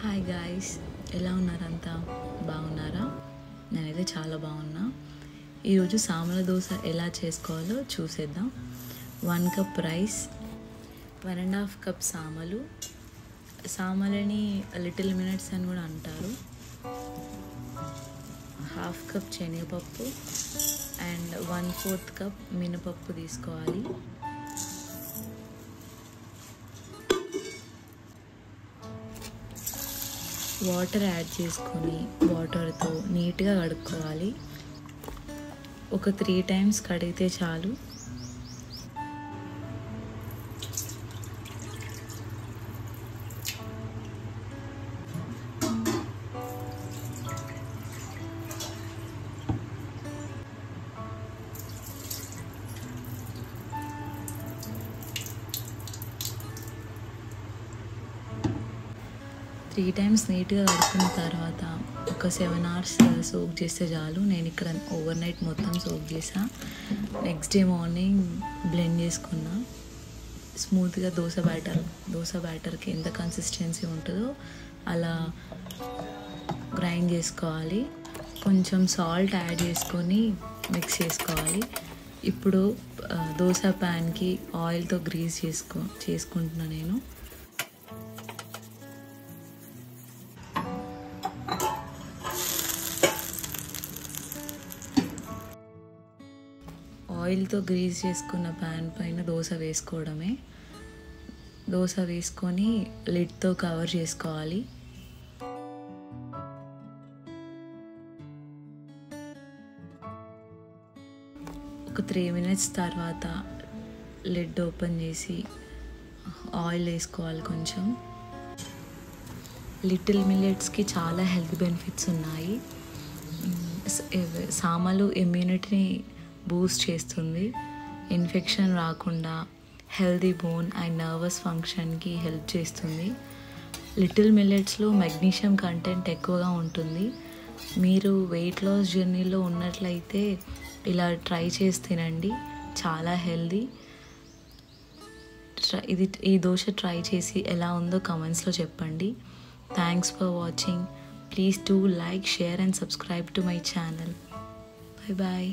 Hi guys, ఎలా ఉన్నారంతా? బాగున్నారా? నేనైతే చాలా బాగున్నా. ఈరోజు సామల దోశ ఎలా చేసుకోవాలో చూసేద్దాం. 1 కప్ రైస్, 1.5 కప్ సామలని లిటిల్ మినిట్స్ అని కూడా అంటారు. 1/2 కప్ శనగపప్పు అండ్ 1/4 కప్ మినపప్పు తీసుకోవాలి. వాటర్ యాడ్ చేసుకొని వాటర్తో నీట్గా కడుక్కోవాలి. ఒక 3 టైమ్స్ కడిగితే చాలు. త్రీ టైమ్స్ నీట్గా కడుక్కున్న తర్వాత ఒక 7 hours సోక్ చేస్తే చాలు. నేను ఇక్కడ ఓవర్ నైట్ మొత్తం సోక్ చేసా. నెక్స్ట్ డే మార్నింగ్ బ్లెండ్ చేసుకున్నా. స్మూత్గా దోశ బ్యాటర్కి ఎంత కన్సిస్టెన్సీ ఉంటుందో అలా గ్రైండ్ చేసుకోవాలి. కొంచెం సాల్ట్ యాడ్ చేసుకొని మిక్స్ చేసుకోవాలి. ఇప్పుడు దోశ ప్యాన్కి ఆయిల్తో గ్రీస్ చేసుకుంటున్నా నేను. ఆయిల్తో గ్రీస్ చేసుకున్న ప్యాన్ పైన దోశ వేసుకోవడమే. దోశ వేసుకొని లిడ్తో కవర్ చేసుకోవాలి. ఒక 3 minutes తర్వాత లిడ్ ఓపెన్ చేసి ఆయిల్ వేసుకోవాలి కొంచెం. లిటిల్ మిల్లెట్స్కి చాలా హెల్త్ బెనిఫిట్స్ ఉన్నాయి. సామలు ఇమ్యూనిటీని బూస్ట్ చేస్తుంది. ఇన్ఫెక్షన్ రాకుండా హెల్తీ బోన్ అండ్ నర్వస్ ఫంక్షన్కి హెల్ప్ చేస్తుంది. లిటిల్ మిల్లెట్స్లో మెగ్నీషియం కంటెంట్ ఎక్కువగా ఉంటుంది. మీరు వెయిట్ లాస్ జర్నీలో ఉన్నట్లయితే ఇలా ట్రై చేసి తినండి, చాలా హెల్దీ. ఈ దోశ ట్రై చేసి ఎలా ఉందో కమెంట్స్లో చెప్పండి. Thanks for watching. Please do like, share and subscribe to my channel. Bye bye.